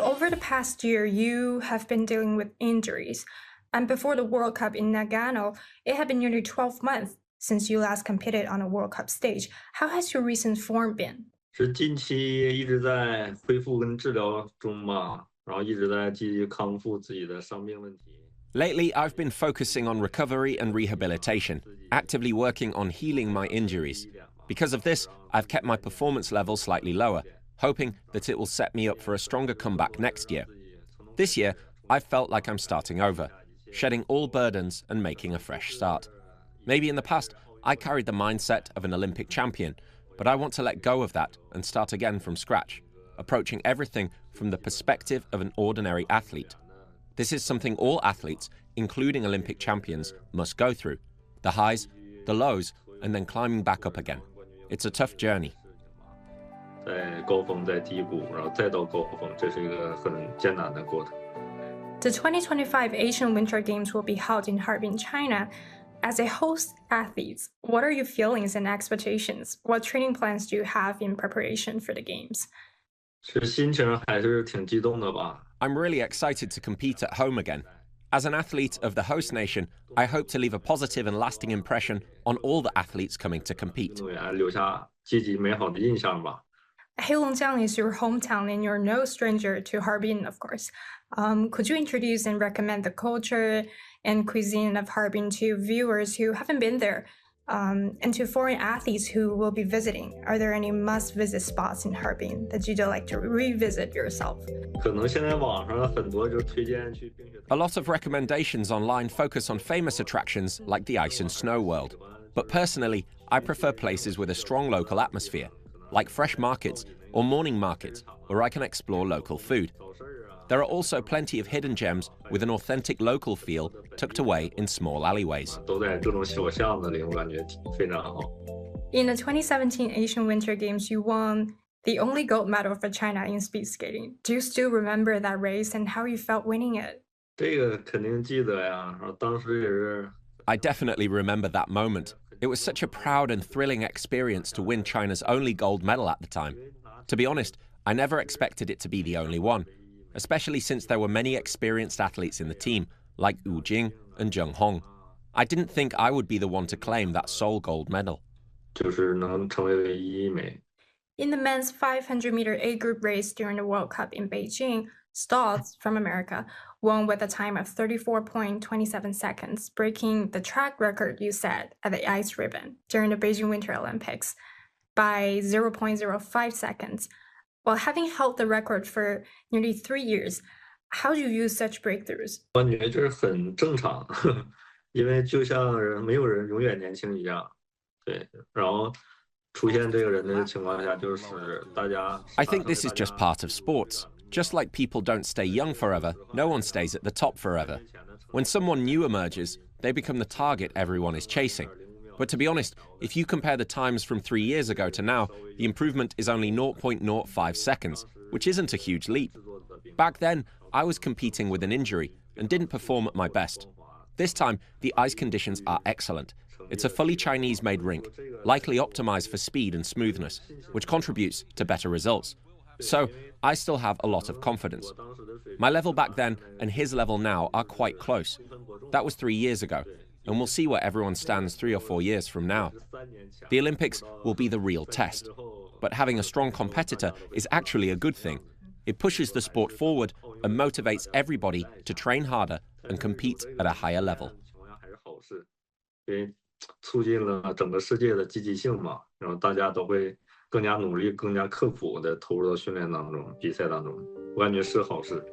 Over the past year, you have been dealing with injuries. And before the World Cup in Nagano, it had been nearly 12 months since you last competed on a World Cup stage. How has your recent form been? 是近期一直在恢复跟治疗中吧，然后一直在积极康复自己的伤病问题。Lately, I've been focusing on recovery and rehabilitation, actively working on healing my injuries. Because of this, I've kept my performance level slightly lower, hoping that it will set me up for a stronger comeback next year. This year, I've felt like I'm starting over, shedding all burdens and making a fresh start. Maybe in the past, I carried the mindset of an Olympic champion, but I want to let go of that and start again from scratch, approaching everything from the perspective of an ordinary athlete. This is something all athletes, including Olympic champions, must go through. The highs, the lows, and then climbing back up again. It's a tough journey. 在高峰，在低谷，然后再到高峰，这是一个很艰难的过程。The 2025 Asian Winter Games will be held in Harbin, China. As a host athlete, what are your feelings and expectations? What training plans do you have in preparation for the games? 是心情还是挺激动的吧？ I'm really excited to compete at home again. As an athlete of the host nation, I hope to leave a positive and lasting impression on all the athletes coming to compete. 运动员留下积极美好的印象吧。 Heilongjiang is your hometown and you're no stranger to Harbin, of course. Could you introduce and recommend the culture and cuisine of Harbin to viewers who haven't been there, and to foreign athletes who will be visiting? Are there any must-visit spots in Harbin that you'd like to revisit yourself? 可能现在网上很多就推荐去冰雪。 A lot of recommendations online focus on famous attractions like the ice and snow world. But personally, I prefer places with a strong local atmosphere, like fresh markets or morning markets, where I can explore local food. There are also plenty of hidden gems with an authentic local feel tucked away in small alleyways. 都在这种小巷子里，我感觉非常好。 In the 2017 Asian Winter Games, you won the only gold medal for China in speed skating. Do you still remember that race and how you felt winning it? 这个肯定记得呀，然后当时也是。 I definitely remember that moment. It was such a proud and thrilling experience to win China's only gold medal at the time. To be honest, I never expected it to be the only one, especially since there were many experienced athletes in the team, like Wu Jing and Zheng Hong. I didn't think I would be the one to claim that sole gold medal. 就是能成为唯一一枚。 In the men's 500-meter A group race during the World Cup in Beijing, Stoltz from America won with a time of 34.27 seconds, breaking the track record you set at the ice ribbon during the Beijing Winter Olympics by 0.05 seconds. While having held the record for nearly 3 years, how do you use such breakthroughs? 我感觉这是很正常，因为就像没有人永远年轻一样。对，然后出现这个人的情况下，就是大家。 I think this is just part of sports. Just like people don't stay young forever, no one stays at the top forever. When someone new emerges, they become the target everyone is chasing. But to be honest, if you compare the times from 3 years ago to now, the improvement is only 0.05 seconds, which isn't a huge leap. Back then, I was competing with an injury and didn't perform at my best. This time, the ice conditions are excellent. It's a fully Chinese-made rink, likely optimized for speed and smoothness, which contributes to better results. So, I still have a lot of confidence. My level back then and his level now are quite close. That was 3 years ago, and we'll see where everyone stands 3 or 4 years from now. The Olympics will be the real test. But having a strong competitor is actually a good thing. It pushes the sport forward and motivates everybody to train harder and compete at a higher level. 因为促进了整个世界的积极性嘛，然后大家都会更加努力、更加刻苦地投入到训练当中、比赛当中，我感觉是好事。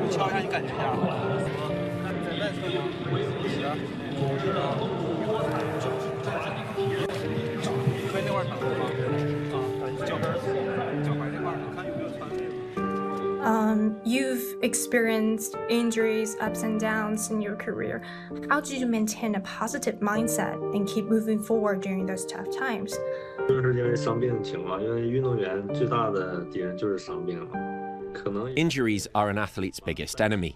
敲一下，你感觉一下。在外侧吗？可以那块挡住吗？脚跟脚踝那块，你看有没有穿那个？ You've experienced injuries, ups and downs in your career. How do you maintain a positive mindset and keep moving forward during those tough times? 就是因为伤病情况，因为运动员最大的敌人就是伤病嘛。可能 Injuries are an athlete's biggest enemy.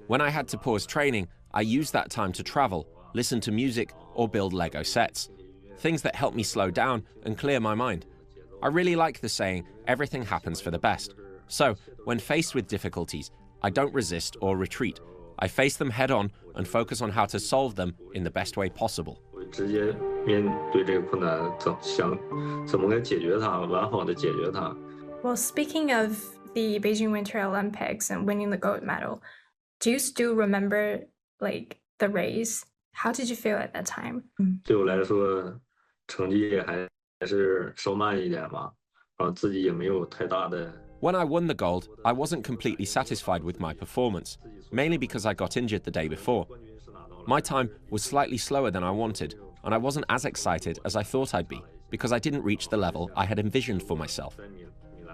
When I had to pause training, I used that time to travel, listen to music, or build Lego sets. Things that help me slow down and clear my mind. I really like the saying, everything happens for the best. So, when faced with difficulties, I don't resist or retreat. I face them head on and focus on how to solve them in the best way possible. 直接面对这个困难，想怎么来解决它，完好的解决它。 Well, speaking of the Beijing Winter Olympics and winning the gold medal, do you still remember like the race? How did you feel at that time? 对我来说，成绩还是稍慢一点吧，然后自己也没有太大的。 When I won the gold, I wasn't completely satisfied with my performance, mainly because I got injured the day before. My time was slightly slower than I wanted, and I wasn't as excited as I thought I'd be, because I didn't reach the level I had envisioned for myself.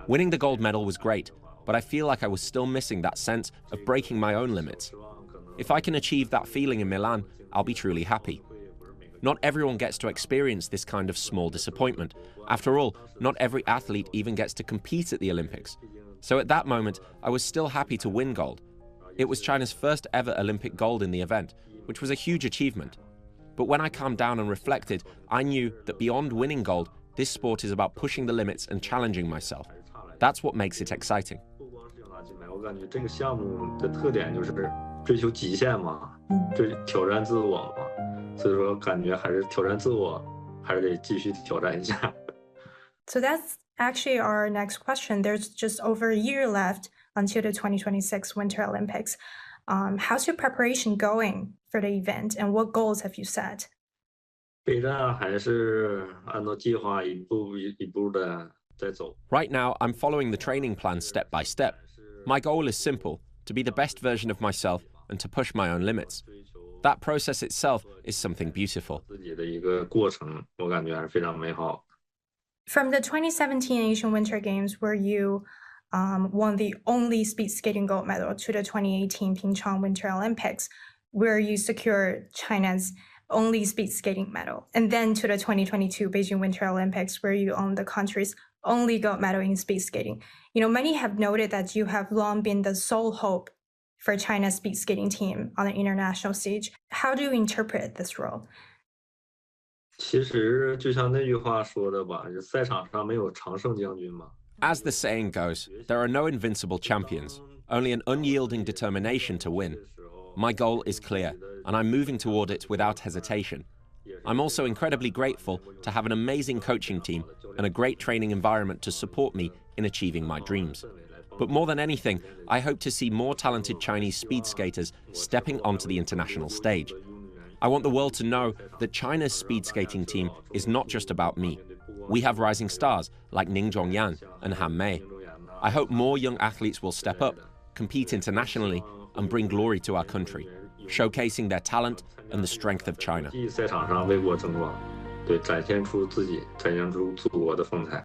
Winning the gold medal was great, but I feel like I was still missing that sense of breaking my own limits. If I can achieve that feeling in Milan, I'll be truly happy. Not everyone gets to experience this kind of small disappointment. After all, not every athlete even gets to compete at the Olympics. So at that moment, I was still happy to win gold. It was China's first ever Olympic gold in the event, which was a huge achievement. But when I calmed down and reflected, I knew that beyond winning gold, this sport is about pushing the limits and challenging myself. That's what makes it exciting. 我感觉这个项目的特点就是追求极限嘛，挑战自我嘛，所以说感觉还是挑战自我，还是得继续挑战一下。So that's actually our next question. There's just over a year left until the 2026 Winter Olympics. How's your preparation going for the event, and what goals have you set? 备战还是按照计划一步一步的在走。 Right now, I'm following the training plan step by step. My goal is simple, to be the best version of myself and to push my own limits. That process itself is something beautiful. 自己的一个过程，我感觉还是非常美好。 From the 2017 Asian Winter Games, where you won the only speed skating gold medal, to the 2018 Pyeongchang Winter Olympics, where you secured China's only speed skating medal, and then to the 2022 Beijing Winter Olympics, where you own the country's only gold medal in speed skating. You know, many have noted that you have long been the sole hope for China's speed skating team on the international stage. How do you interpret this role? 其实就像那句话说的吧，就赛场上没有常胜将军嘛。 As the saying goes, there are no invincible champions, only an unyielding determination to win. My goal is clear, and I'm moving toward it without hesitation. I'm also incredibly grateful to have an amazing coaching team and a great training environment to support me in achieving my dreams. But more than anything, I hope to see more talented Chinese speed skaters stepping onto the international stage. I want the world to know that China's speed skating team is not just about me. We have rising stars like Ning Zhongyan and Han Mei. I hope more young athletes will step up, compete internationally, and bring glory to our country, showcasing their talent and the strength of China. 赛场上为国争光，对，展现出自己，展现出祖国的风采。